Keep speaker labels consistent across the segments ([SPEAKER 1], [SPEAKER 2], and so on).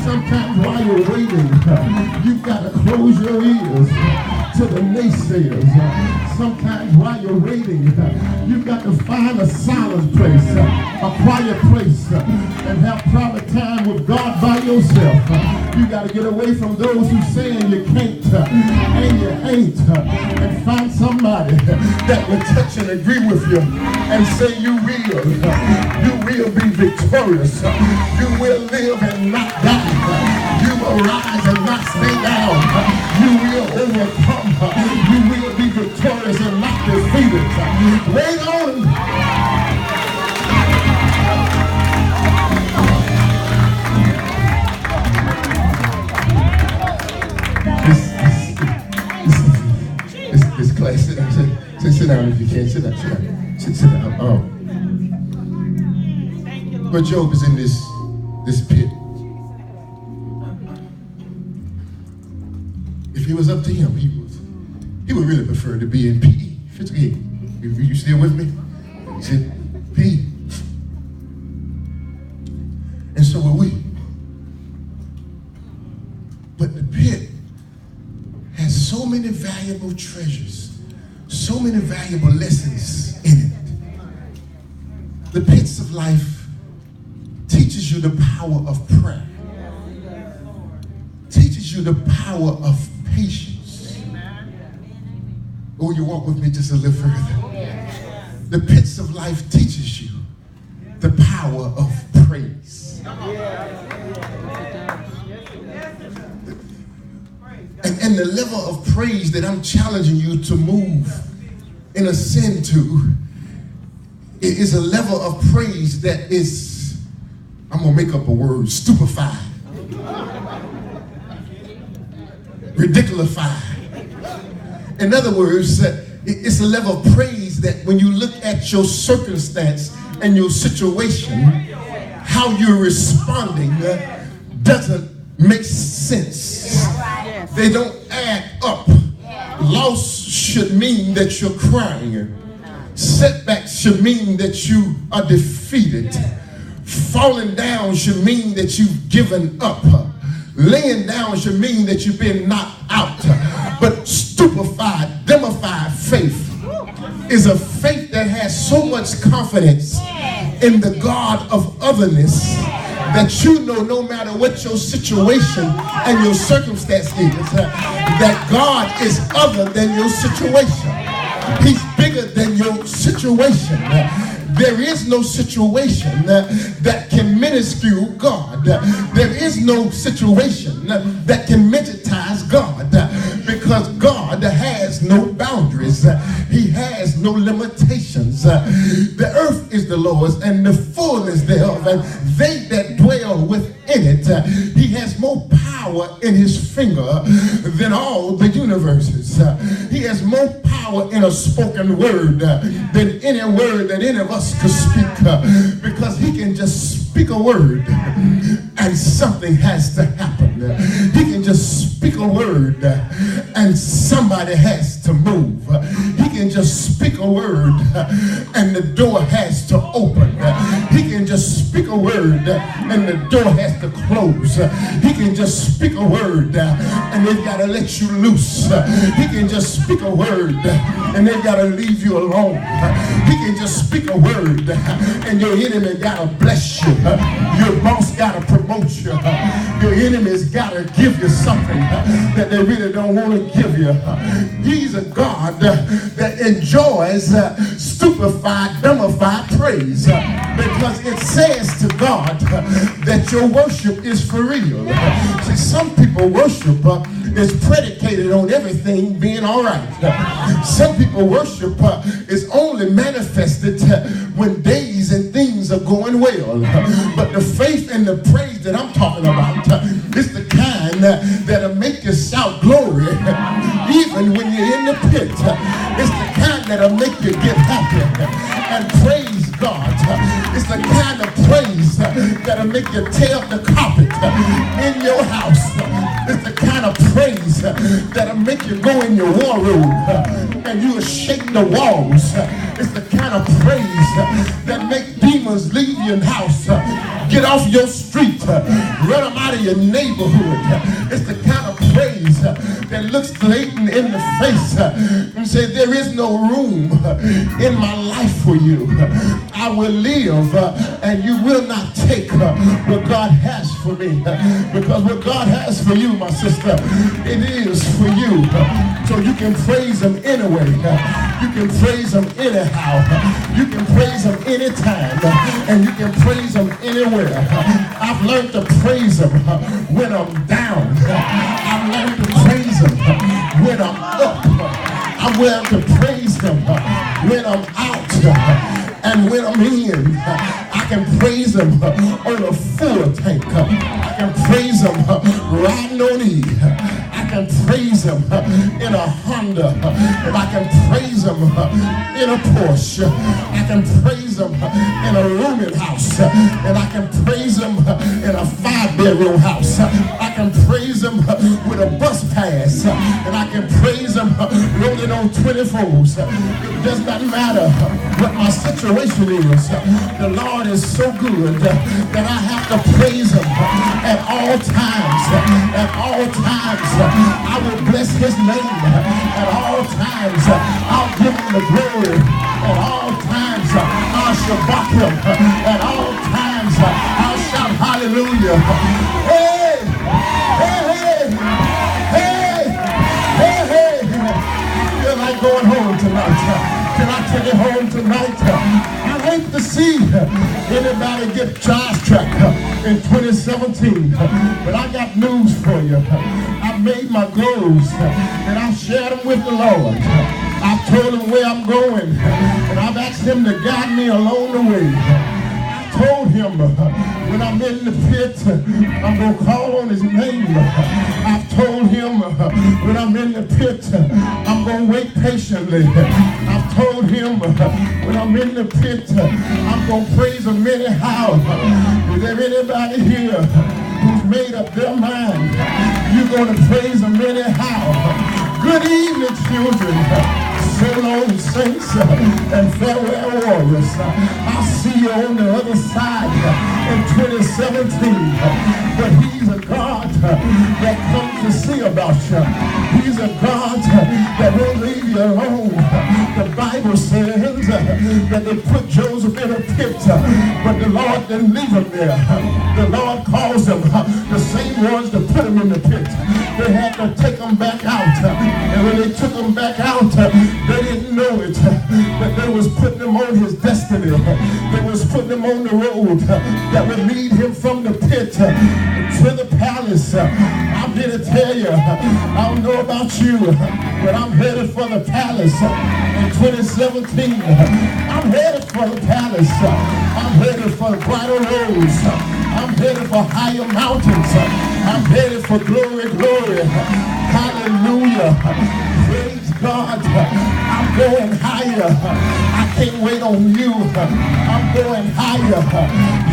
[SPEAKER 1] Sometimes while you're waiting, you've got to close your ears to the naysayers. Sometimes while you're waiting, you've got to find a silent place, a quiet place, and have private time with God by yourself. You got to get away from those who saying you can't and you ain't, and find somebody that will touch and agree with you and say you will be victorious. You will live and not die. You will rise and not stay down. You will overcome. You will be victorious and not defeated. Wait on. This class, sit down. Sit down if you can. Sit down. Sit down. But Job is in this pit. If it was up to him, he would really prefer to be in PE. You still with me? He said, PE. And so were we. But the pit has so many valuable treasures, so many valuable lessons in it. The pits of life teaches you the power of prayer, teaches you the power of patience. Oh, you walk with me just a little further. The pits of life teaches you the power of praise. And the level of praise that I'm challenging you to move in ascend to is a level of praise that is, I'm going to make up a word, stupefied, ridiculified. In other words, it's a level of praise that when you look at your circumstance and your situation, how you're responding doesn't make sense. They don't add up. Loss should mean that you're crying. Setbacks should mean that you are defeated. Falling down should mean that you've given up. Laying down should mean that you've been knocked out. But stupefied, demified faith is a faith that has so much confidence in the God of otherness that you know no matter what your situation and your circumstance is, that God is other than your situation. He's bigger than your situation. There is no situation that can minuscule God. There is no situation that can midgetize God, because God has no boundaries. He has no limitations. The earth is the Lord's and the fullness thereof, and they that dwell within it. He has more power in his finger than all the universes. He has more power in a spoken word than any word that any of us could speak, because he can just speak a word and something has to happen. He can just speak a word and somebody has to move. He can just speak a word and the door has to open. He can just speak a word and the door has to close. He can just speak a word and they've got to let you loose. He can just speak a word and they've got to leave you alone. He can just speak a word and your enemy got to bless you. Your boss got to promote you. Your enemy's got to give you something that they really don't want to give you. He's a God that enjoys stupefied, dumbified praise, because it says to God that your worship is for real. See, some people worship is predicated on everything being all right. Some people worship is only manifested when days and things are going well. But the faith and the praise that I'm talking about is the kind that'll make you shout glory even when you're in the pit. It's the kind that'll make you get happy and praise God. It's the kind of praise that'll make you tear up the carpet in your house. It's the kind of praise that'll make you go in your war room and you'll shake the walls. It's the kind of praise that make demons demons leave your house, get off your street, run them out of your neighborhood. It's the kind of praise that looks Satan in the face and say, there is no room in my life for you. I will live and you will not take what God has for me. Because what God has for you, my sister, it is for you. So you can praise him anyway. You can praise him anyhow. You can praise him anytime. And you can praise him anywhere. I've learned to praise him when I'm down. I've learned to praise him when I'm up. I'm willing to praise him when I'm out. And when I'm in, I can praise him on a full tank. I can praise him riding on E. I can praise him in a Honda. And I can praise him in a Porsche. I can praise him in a rooming house. And I can praise him in a 5-bedroom house. I can praise him with a bus pass. And I can praise him rolling on 24s. It does not matter what my situation is. The Lord is so good that I have to praise him at all times. At all times, I will bless his name. At all times, I'll give him the glory. At all times, I'll shabak him. At all times, I'll shout hallelujah. Hey! Hey! Hey! Hey! Hey! I feel like going home tonight. Can I take it home tonight? I hate to see anybody get sidetracked in 2017, but I got news for you. I made my goals and I shared them with the Lord. I told him where I'm going and I've asked him to guide me along the way. I told him when I'm in the pit, I'm going to call on his name. I've told him when I'm in the pit, I'm going to wait patiently. I've told him when I'm in the pit, I'm going to praise him anyhow. Is there anybody here who's made up their mind? You're going to praise him anyhow. Good evening, children. So long, saints, and farewell, warriors. I'll see you on the other side in 2017. But he's a God that comes to see about you. He's a God that won't leave you alone. The Bible says that they put Joseph in a pit, but the Lord didn't leave him there. The Lord calls them the same ones that put him in the pit. They had to take him back out. And when they took him back out, they didn't know it, but they was putting him on his destiny. They was putting him on the road that would lead him from the pit to the palace. I'm here to tell you, I don't know about you, but I'm headed for the palace in 2017. I'm headed for the palace. I'm headed for brighter roads. I'm headed for higher mountains. I'm headed for glory, glory. Hallelujah. Praise God. I'm going higher. I can't wait on you. I'm going higher.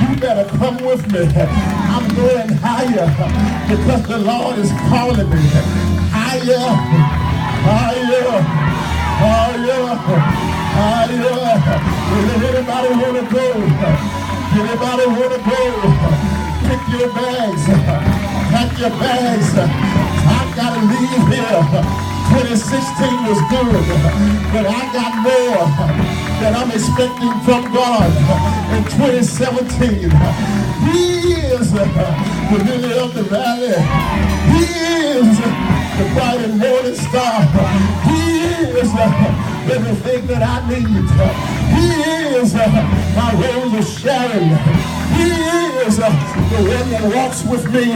[SPEAKER 1] You better come with me. I'm going higher because the Lord is calling me. Higher, higher, higher, higher. Does anybody want to go? Anybody want to go? Pick your bags. Pack your bags. I've got to leave here. 2016 was good, but I got more that I'm expecting from God in 2017. He is the lily of the valley. He is the bright and morning star. He is everything that I need. He is my rose of Sharon. He is the one that walks with me,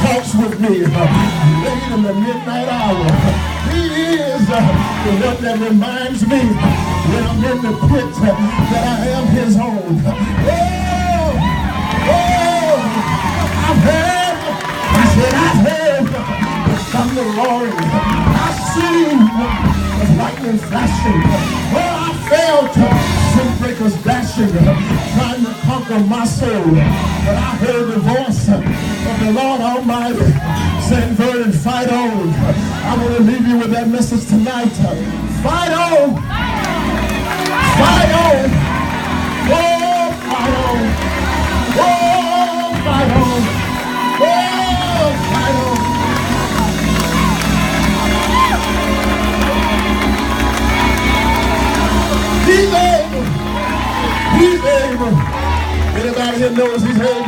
[SPEAKER 1] talks with me late in the midnight hour. He is the one that reminds me when I'm in the pit that I am his own. Oh, oh, I've heard, he said, I've heard the thunder roaring. I've seen the lightning flashing. Oh, I felt sin breakers dashing, trying to conquer my soul. But I heard the voice of the Lord Almighty saying, Vernon, fight on. I want to leave you with that message tonight. Fight on. Fight on. Oh,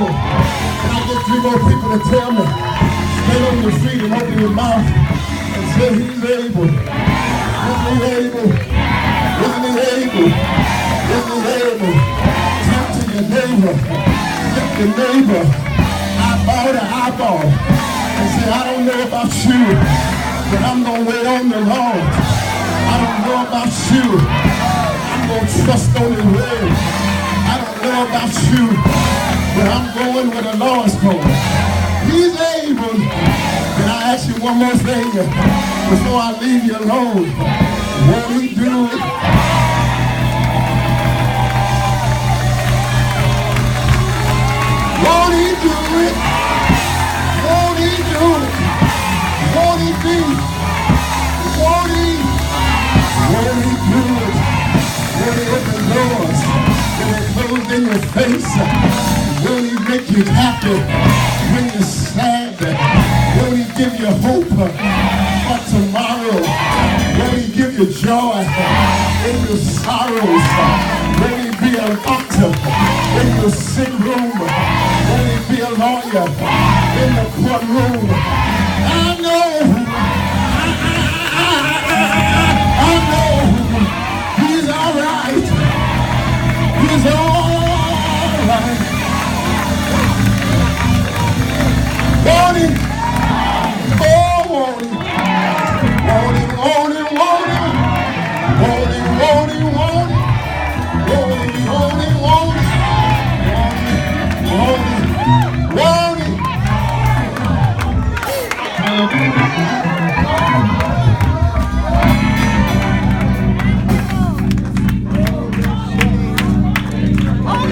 [SPEAKER 1] able. Can I get 3 more people to tell me? Stand on your feet and open your mouth and say he's able. Isn't he able? Isn't he able? Isn't he able? Turn to your neighbor. Look your neighbor. Eyeball to eyeball. And say, I don't know about you, but I'm going to wait on the Lord. I don't know about you. I'm going to trust on his word. I don't know about you, but I'm going where the Lord's going. He's able. Can I ask you one more thing before I leave you alone? Won't he do it? Won't he do it? Won't he do it? Won't he be? Won't he? Won't he do it? Won't he open doors? Will he close in your face? Will he make you happy when you're sad? Will he give you hope for tomorrow? Will he give you joy in your sorrows? Will he be a doctor in your sick room? Will he be a lawyer in the courtroom? I know. I know. He's all right. He's all right. Want him? Oh, want him. Want him, want him, want him. Want him, want him, want him. Want him, want him, want him. Want him, want him.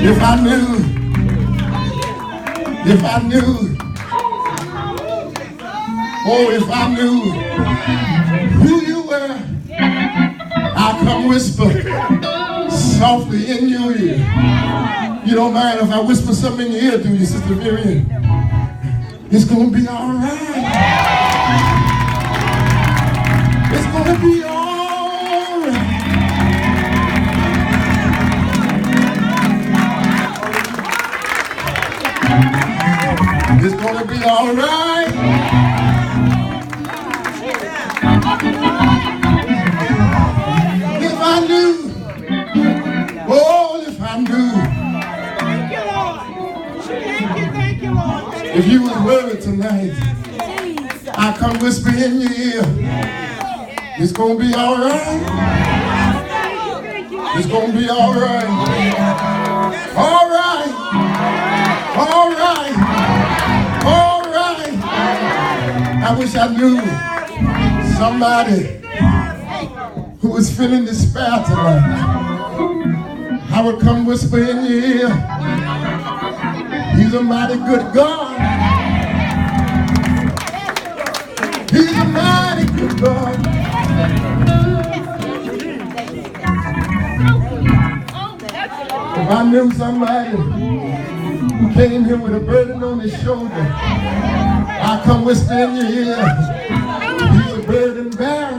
[SPEAKER 1] If I knew, oh, if I knew who you were, I'll come whisper softly in your ear. You don't mind if I whisper something in your ear, do you, Sister Miriam? It's gonna be all right. It's gonna be all right. It's gonna be all right. If I knew, oh, if I knew.
[SPEAKER 2] Thank you, Lord. Thank you, Lord.
[SPEAKER 1] If you was worried tonight, I come whisper in your ear. It's gonna be all right. It's gonna be all right. All right. All right. All right. I wish I knew somebody who was feeling despair tonight. I would come whisper in your ear. He's a mighty good God. He's a mighty good God. If I knew somebody who came here with a burden on his shoulder, I come whisper in your ear. He's a burden bearer.